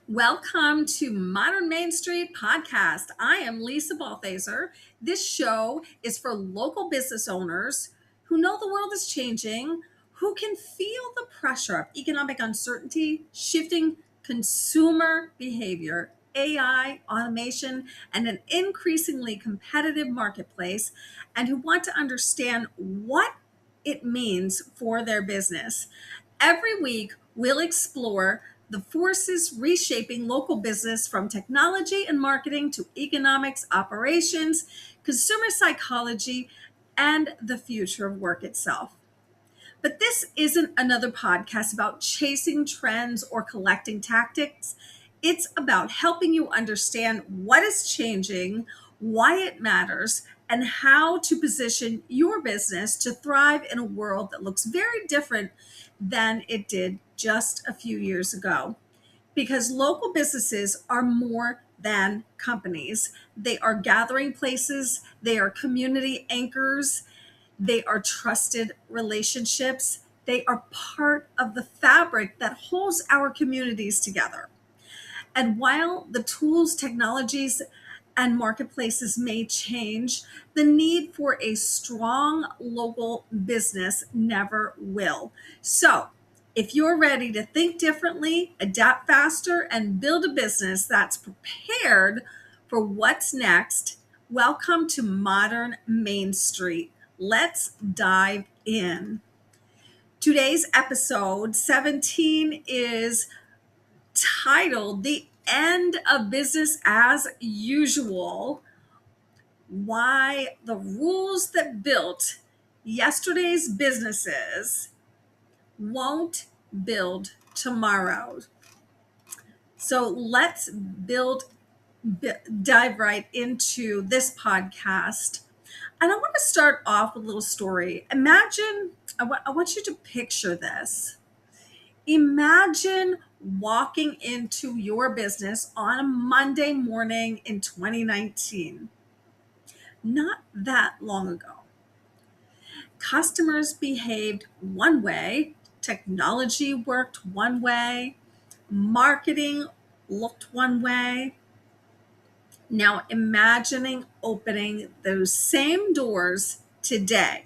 Welcome to Modern Main Street Podcast. I am Lisa Balthaser. This show is for local business owners who know the world is changing, who can feel the pressure of economic uncertainty, shifting consumer behavior, AI, automation, and an increasingly competitive marketplace, and who want to understand what it means for their business. Every week, we'll explore the forces reshaping local business from technology and marketing to economics, operations, consumer psychology, and the future of work itself. But this isn't another podcast about chasing trends or collecting tactics. It's about helping you understand what is changing, why it matters, and how to position your business to thrive in a world that looks very different than it did just a few years ago. Because local businesses are more than companies, they are gathering places, they are community anchors, they are trusted relationships. They are part of the fabric that holds our communities together. And while the tools, technologies, and marketplaces may change, the need for a strong local business never will. So, if you're ready to think differently, adapt faster, and build a business that's prepared for what's next, welcome to Modern Main Street. Let's dive in. Today's episode 17 is titled The End of Business as Usual: Why the Rules That Built Yesterday's Businesses Won't Build Tomorrow. So let's dive right into this podcast. And I want to start off with a little story. I want you to picture this. Imagine walking into your business on a Monday morning in 2019, not that long ago. Customers behaved one way, technology worked one way, marketing looked one way. Now imagining opening those same doors today.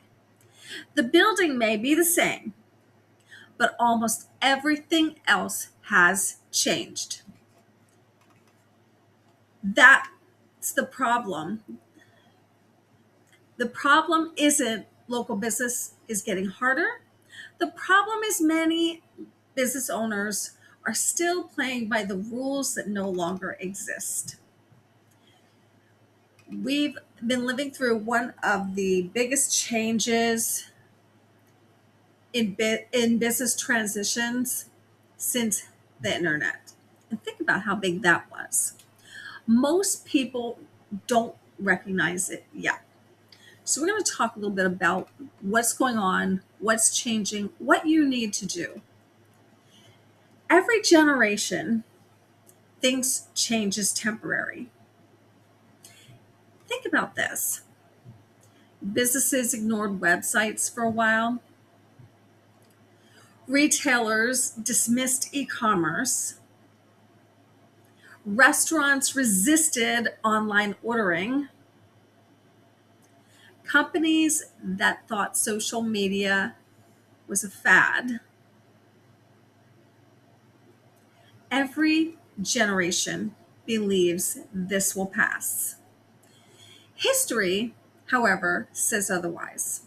The building may be the same, but almost everything else has changed. That's the problem. The problem isn't local business is getting harder. The problem is many business owners are still playing by the rules that no longer exist. We've been living through one of the biggest changes in business transitions since the internet. And think about how big that was. Most people don't recognize it yet. So we're going to talk a little bit about what's going on, what's changing, what you need to do. Every generation thinks change is temporary. Think about this. Businesses ignored websites for a while. Retailers dismissed e-commerce. Restaurants resisted online ordering. Companies that thought social media was a fad. Every generation believes this will pass. History, however, says otherwise.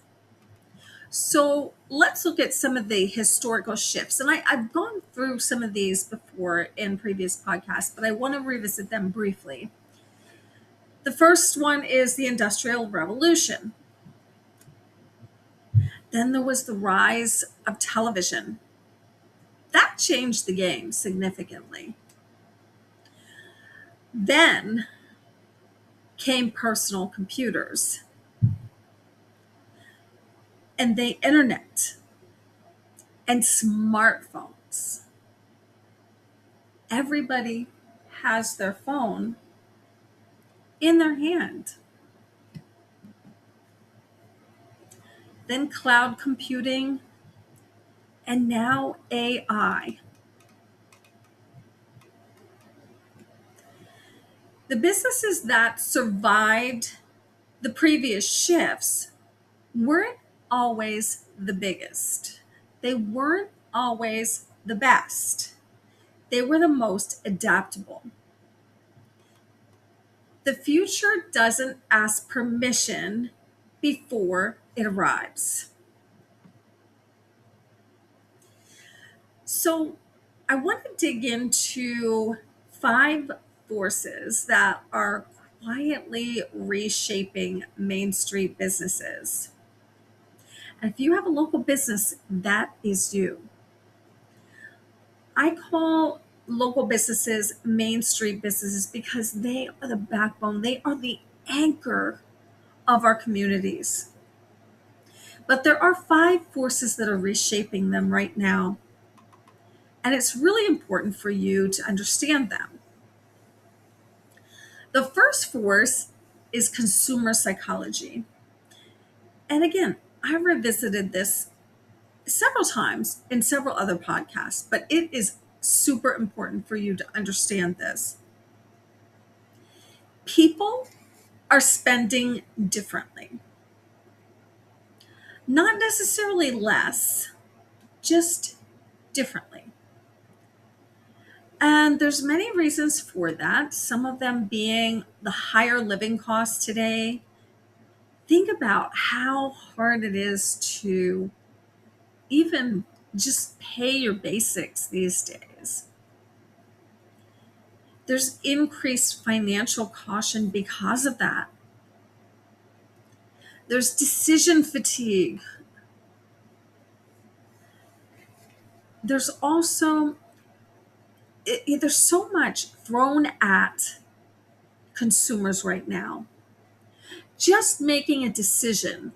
So let's look at some of the historical shifts. And I've gone through some of these before in previous podcasts, but I want to revisit them briefly. The first one is the Industrial Revolution. Then there was the rise of television. That changed the game significantly. Then came personal computers and the internet and smartphones. Everybody has their phone in their hand. Then cloud computing, and now AI. The businesses that survived the previous shifts weren't always the biggest. They weren't always the best. They were the most adaptable. The future doesn't ask permission before it arrives. So, I want to dig into 5 forces that are quietly reshaping Main Street businesses. And if you have a local business, that is you. I call local businesses Main Street businesses because they are the backbone, they are the anchor of our communities. But there are 5 forces that are reshaping them right now. And it's really important for you to understand them. The first force is consumer psychology. And again, I revisited this several times in several other podcasts, but it is super important for you to understand this. People are spending differently, not necessarily less, just differently. And there's many reasons for that, some of them being the higher living costs today. Think about how hard it is to even just pay your basics these days. There's increased financial caution because of that. There's decision fatigue. There's also, there's so much thrown at consumers right now. Just making a decision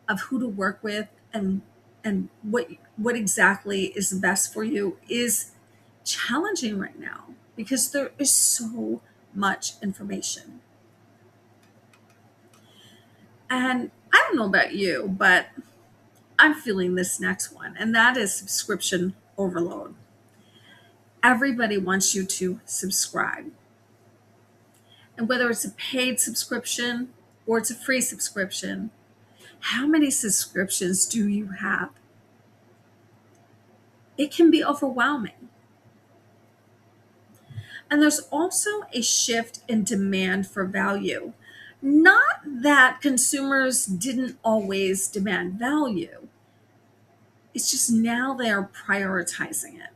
of who to work with and what exactly is best for you is challenging right now because there is so much information. And I don't know about you, but I'm feeling this next one, and that is subscription overload. Everybody wants you to subscribe. And whether it's a paid subscription or it's a free subscription, how many subscriptions do you have? It can be overwhelming. And there's also a shift in demand for value. Not that consumers didn't always demand value, it's just now they are prioritizing it.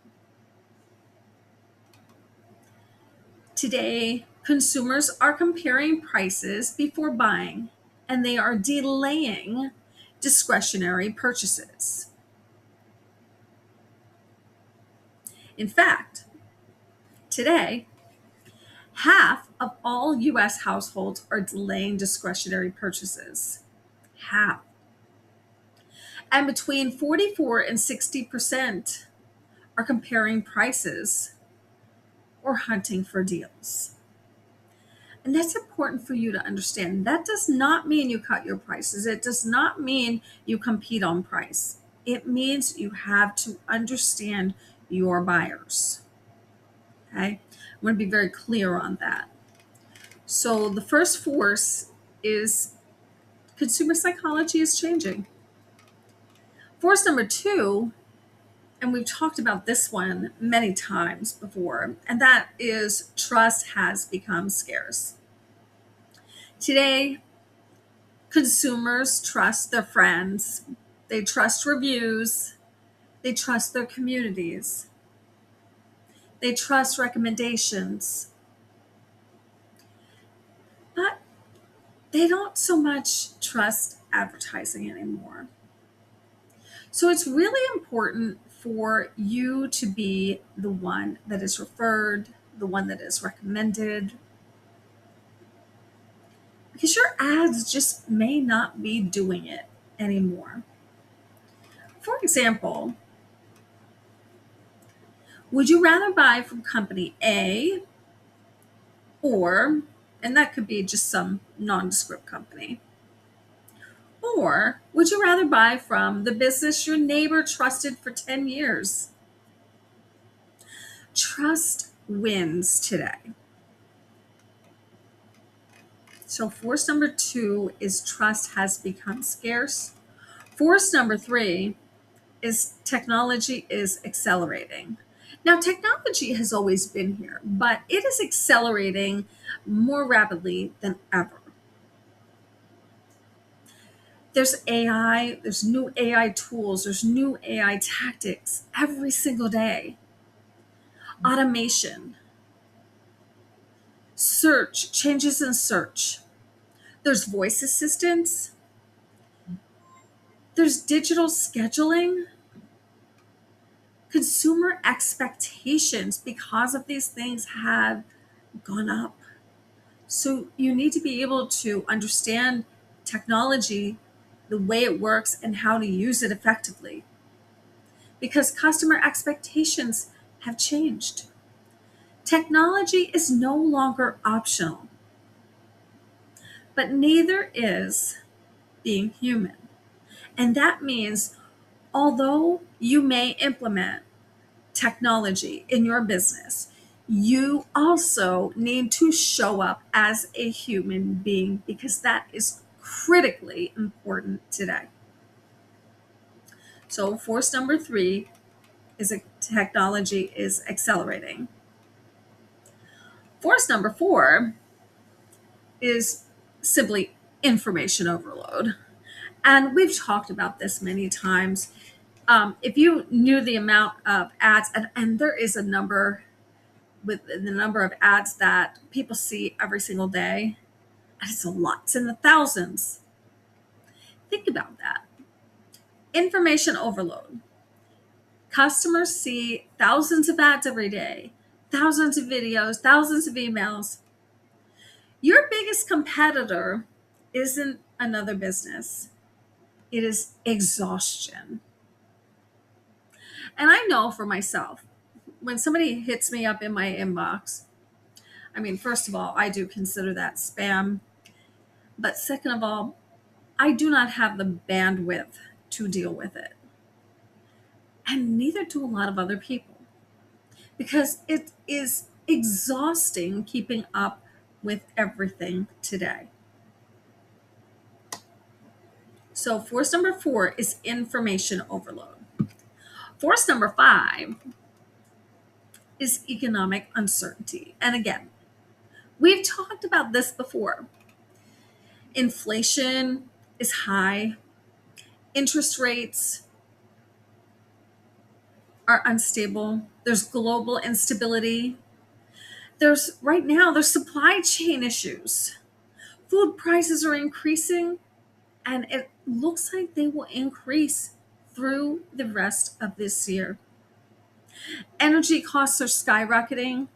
Today, consumers are comparing prices before buying, and they are delaying discretionary purchases. In fact, today, half of all US households are delaying discretionary purchases. Half. And between 44 and 60% are comparing prices or hunting for deals. And that's important for you to understand. That does not mean you cut your prices. It does not mean you compete on price. It means you have to understand your buyers. Okay? I'm going to be very clear on that. So the first force is consumer psychology is changing. Force number 2, and we've talked about this one many times before, and that is trust has become scarce. Today, consumers trust their friends, they trust reviews, they trust their communities, they trust recommendations, but they don't so much trust advertising anymore. So it's really important for you to be the one that is referred, the one that is recommended, because your ads just may not be doing it anymore. For example, would you rather buy from company A or, and that could be just some nondescript company, or would you rather buy from the business your neighbor trusted for 10 years? Trust wins today. So force number 2 is trust has become scarce. Force number 3 is technology is accelerating. Now, technology has always been here, but it is accelerating more rapidly than ever. There's AI, there's new AI tools, there's new AI tactics every single day. Automation, search, changes in search. There's voice assistants, there's digital scheduling, consumer expectations because of these things have gone up. So you need to be able to understand technology, the way it works, and how to use it effectively. Because customer expectations have changed. Technology is no longer optional, but neither is being human. And that means although you may implement technology in your business, you also need to show up as a human being because that is critically important today. So, force number 3 is technology is accelerating. Force number 4 is simply information overload. And we've talked about this many times. If you knew the amount of ads, and there is a number with the number of ads that people see every single day, and it's a lot, it's in the thousands. Think about that. Information overload. Customers see thousands of ads every day, thousands of videos, thousands of emails. Your biggest competitor isn't another business, it is exhaustion. And I know for myself, when somebody hits me up in my inbox, I mean, first of all, I do consider that spam. But second of all, I do not have the bandwidth to deal with it. And neither do a lot of other people because it is exhausting keeping up with everything today. So, force number 4 is information overload. Force number 5 is economic uncertainty. And again, we've talked about this before. Inflation is high, interest rates are unstable, there's global instability. Right now, there's supply chain issues. Food prices are increasing, and it looks like they will increase through the rest of this year. Energy costs are skyrocketing,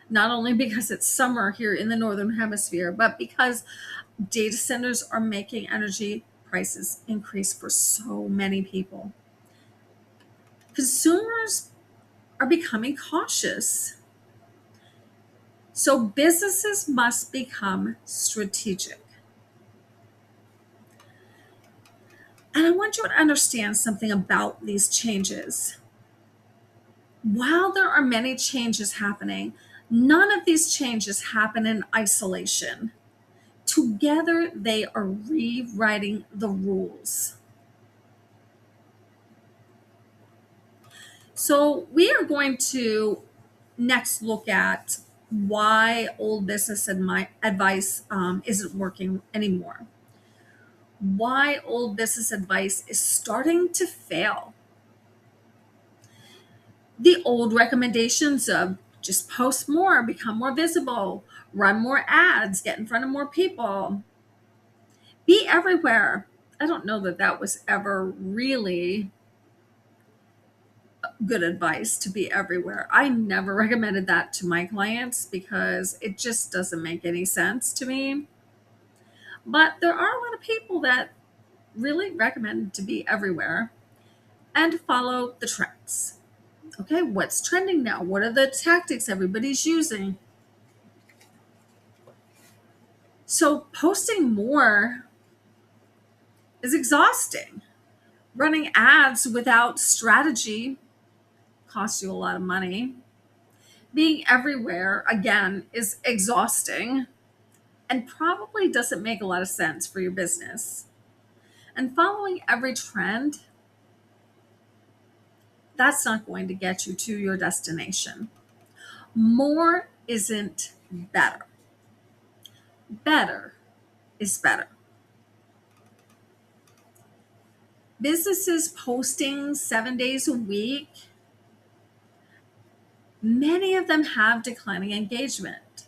not only because it's summer here in the Northern Hemisphere, but because data centers are making energy prices increase for so many people. Consumers are becoming cautious. So businesses must become strategic. And I want you to understand something about these changes. While there are many changes happening, none of these changes happen in isolation. Together, they are rewriting the rules. So we are going to next look at why old business advice isn't working anymore. Why old business advice is starting to fail. The old recommendations of just post more, become more visible, run more ads, get in front of more people, be everywhere. I don't know that that was ever really good advice, to be everywhere. I never recommended that to my clients because it just doesn't make any sense to me. But there are a lot of people that really recommend to be everywhere and follow the trends. Okay, what's trending now? What are the tactics everybody's using? So posting more is exhausting. Running ads without strategy costs you a lot of money. Being everywhere, again, is exhausting. and probably doesn't make a lot of sense for your business. And following every trend, that's not going to get you to your destination. More isn't better. Better is better. Businesses posting 7 days a week, many of them have declining engagement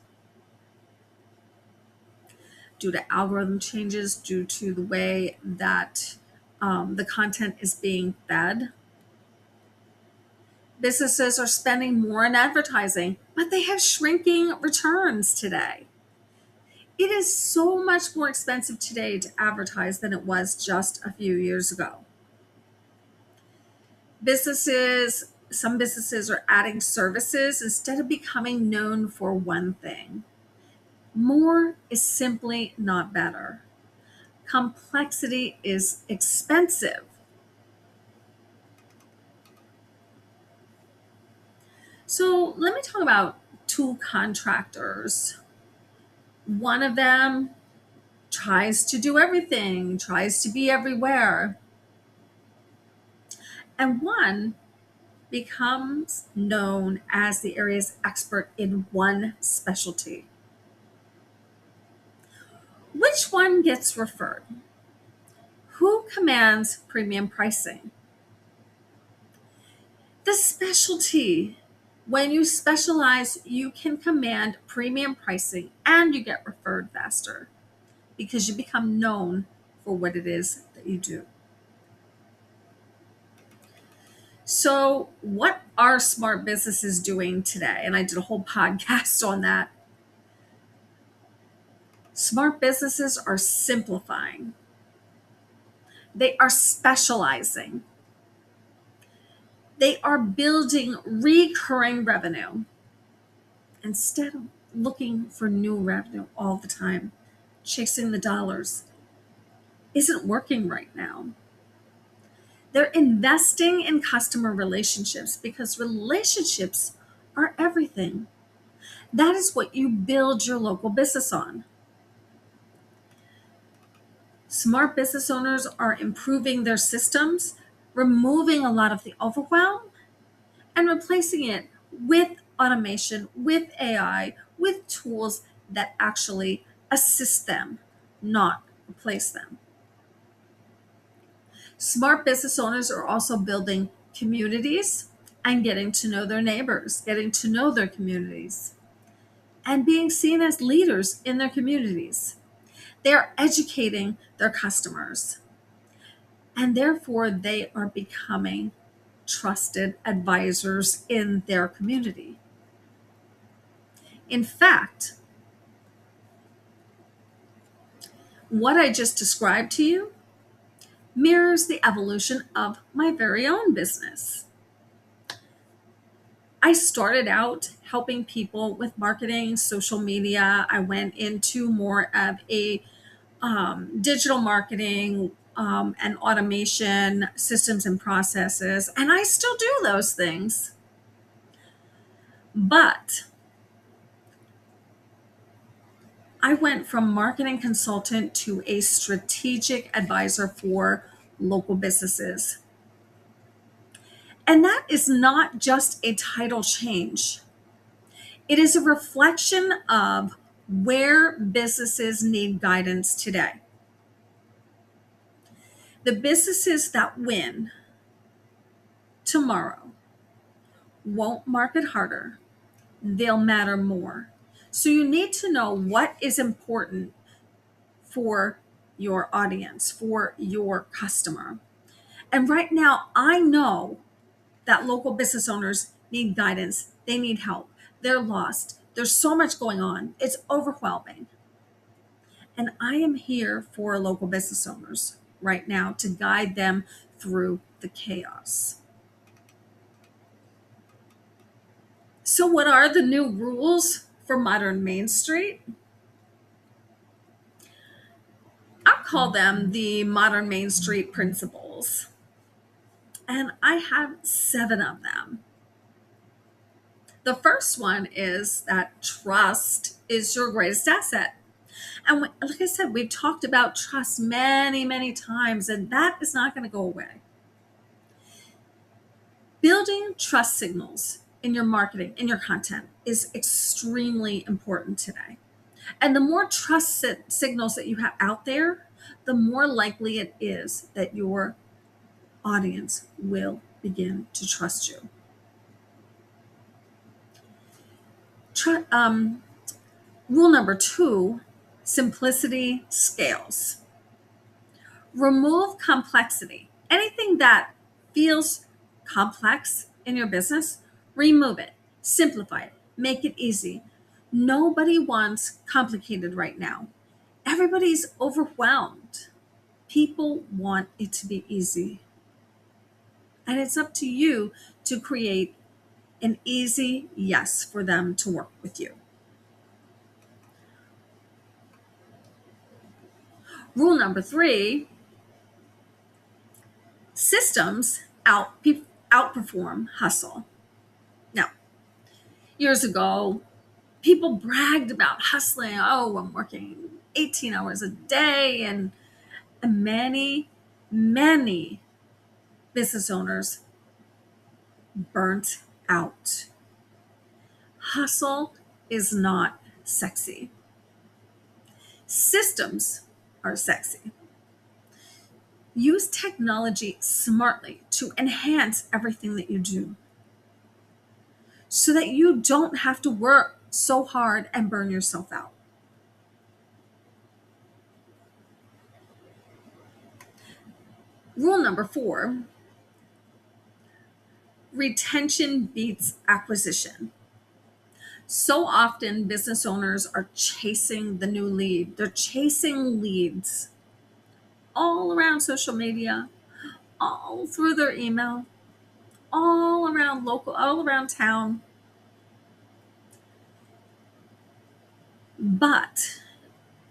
due to algorithm changes, due to the way that the content is being fed. Businesses are spending more in advertising, but they have shrinking returns today. It is so much more expensive today to advertise than it was just a few years ago. Some businesses are adding services instead of becoming known for one thing. More is simply not better. Complexity is expensive. So let me talk about tool contractors. One of them tries to do everything, tries to be everywhere. And one becomes known as the area's expert in one specialty. Which one gets referred? Who commands premium pricing? The specialty. When you specialize, you can command premium pricing and you get referred faster because you become known for what it is that you do. So, what are smart businesses doing today? And I did a whole podcast on that. Smart businesses are simplifying, they are specializing, they are building recurring revenue instead of looking for new revenue all the time. Chasing the dollars isn't working right now. They're investing in customer relationships because relationships are everything. That is what you build your local business on. Smart business owners are improving their systems, removing a lot of the overwhelm, and replacing it with automation, with AI, with tools that actually assist them, not replace them. Smart business owners are also building communities and getting to know their neighbors, getting to know their communities, and being seen as leaders in their communities. They are educating their customers, and therefore they are becoming trusted advisors in their community. In fact, what I just described to you mirrors the evolution of my very own business. I started out helping people with marketing, social media. I went into more of a digital marketing and automation systems and processes, and I still do those things. But I went from marketing consultant to a strategic advisor for local businesses. And that is not just a title change. It is a reflection of where businesses need guidance today. The businesses that win tomorrow won't market harder, they'll matter more. So you need to know what is important for your audience, for your customer. And right now, I know that local business owners need guidance, they need help, they're lost. There's so much going on, it's overwhelming. And I am here for local business owners right now to guide them through the chaos. So, what are the new rules for modern Main Street? I call them the modern Main Street principles. And I have 7 of them. The first one is that trust is your greatest asset. And like I said, we've talked about trust many, many times, and that is not going to go away. Building trust signals in your marketing, in your content, is extremely important today. And the more trust signals that you have out there, the more likely it is that your audience will begin to trust you. Rule number 2, simplicity scales. Remove complexity. Anything that feels complex in your business, remove it, simplify it, make it easy. Nobody wants complicated right now. Everybody's overwhelmed. People want it to be easy. And it's up to you to create an easy yes for them to work with you. Rule number 3, systems outperform hustle. Now, years ago, people bragged about hustling. Oh, I'm working 18 hours a day. And many, many business owners burnt out. Hustle is not sexy. Systems are sexy. Use technology smartly to enhance everything that you do so that you don't have to work so hard and burn yourself out. Rule number 4, retention beats acquisition. So often business owners are chasing the new lead. They're chasing leads all around social media, all through their email, all around local, all around town. But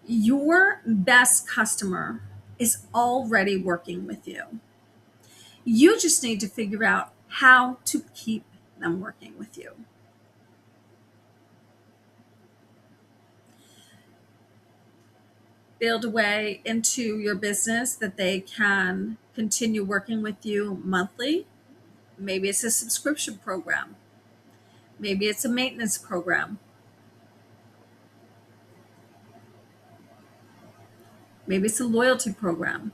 your best customer is already working with you. You just need to figure out how to keep them working with you. Build a way into your business that they can continue working with you monthly. Maybe it's a subscription program. Maybe it's a maintenance program. Maybe it's a loyalty program.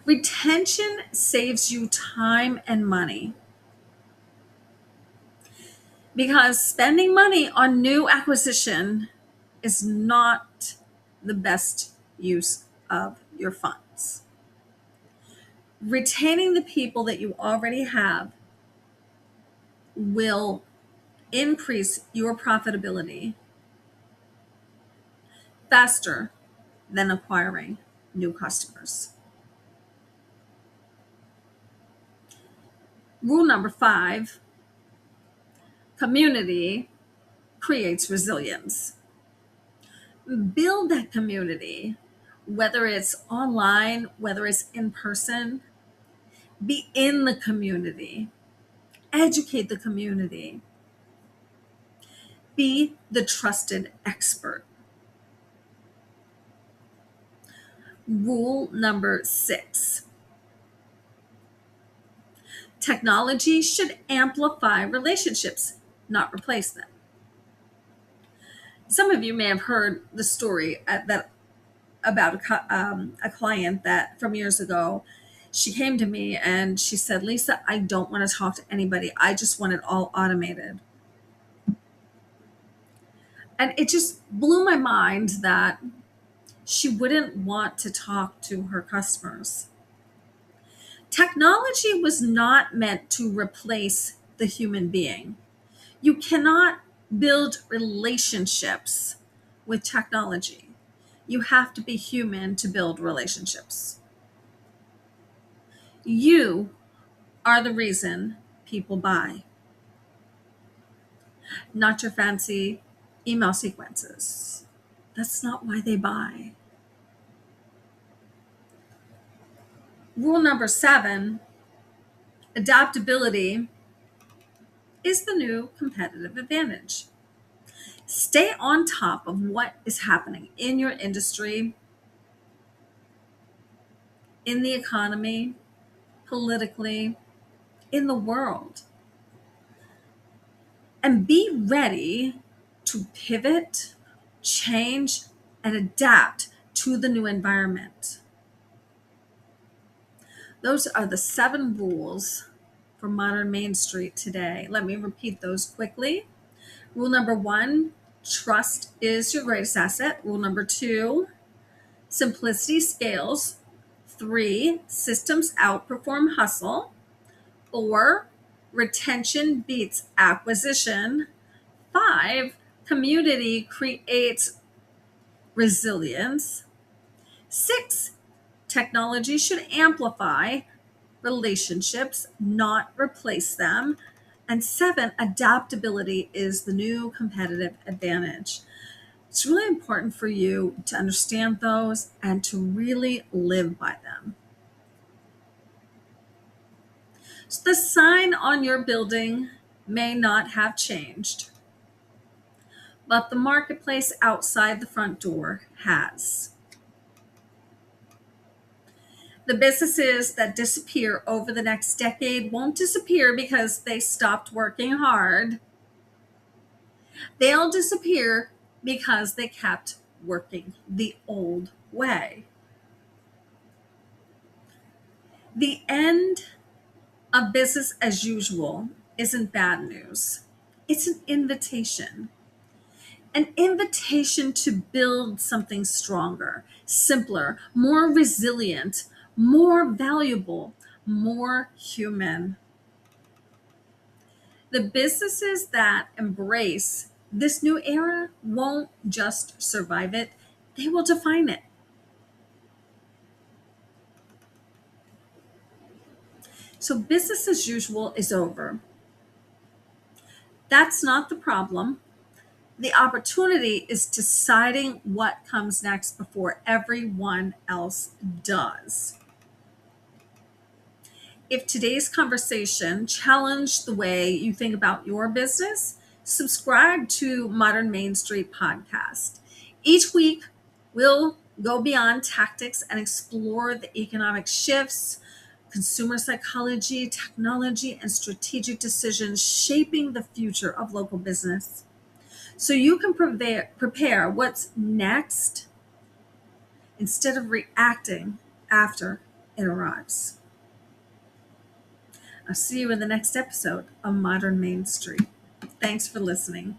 Retention saves you time and money because spending money on new acquisition is not the best use of your funds. Retaining the people that you already have will increase your profitability faster than acquiring new customers. Rule number 5, community creates resilience. Build that community, whether it's online, whether it's in person. Be in the community. Educate the community. Be the trusted expert. Rule number 6, technology should amplify relationships, not replace them. Some of you may have heard the story about a client that from years ago. She came to me and she said, Lisa, I don't want to talk to anybody. I just want it all automated. And it just blew my mind that she wouldn't want to talk to her customers. Technology was not meant to replace the human being. You cannot build relationships with technology. You have to be human to build relationships. You are the reason people buy, not your fancy email sequences. That's not why they buy. Rule number 7, adaptability is the new competitive advantage. Stay on top of what is happening in your industry, in the economy, politically, in the world. And be ready to pivot, change, and adapt to the new environment. Those are the 7 rules for modern Main Street today. Let me repeat those quickly. Rule number 1, trust is your greatest asset. Rule number 2, simplicity scales. 3, systems outperform hustle. 4, retention beats acquisition. 5, community creates resilience. 6, technology should amplify relationships, not replace them. And 7, adaptability is the new competitive advantage. It's really important for you to understand those and to really live by them. So the sign on your building may not have changed, but the marketplace outside the front door has. The businesses that disappear over the next decade won't disappear because they stopped working hard. They'll disappear because they kept working the old way. The end of business as usual isn't bad news. It's an invitation. An invitation to build something stronger, simpler, more resilient, more valuable, more human. The businesses that embrace this new era won't just survive it, they will define it. So business as usual is over. That's not the problem. The opportunity is deciding what comes next before everyone else does. If today's conversation challenged the way you think about your business, subscribe to Modern Main Street Podcast. Each week, we'll go beyond tactics and explore the economic shifts, consumer psychology, technology, and strategic decisions shaping the future of local business. So you can prepare what's next instead of reacting after it arrives. I'll see you in the next episode of Modern Main Street. Thanks for listening.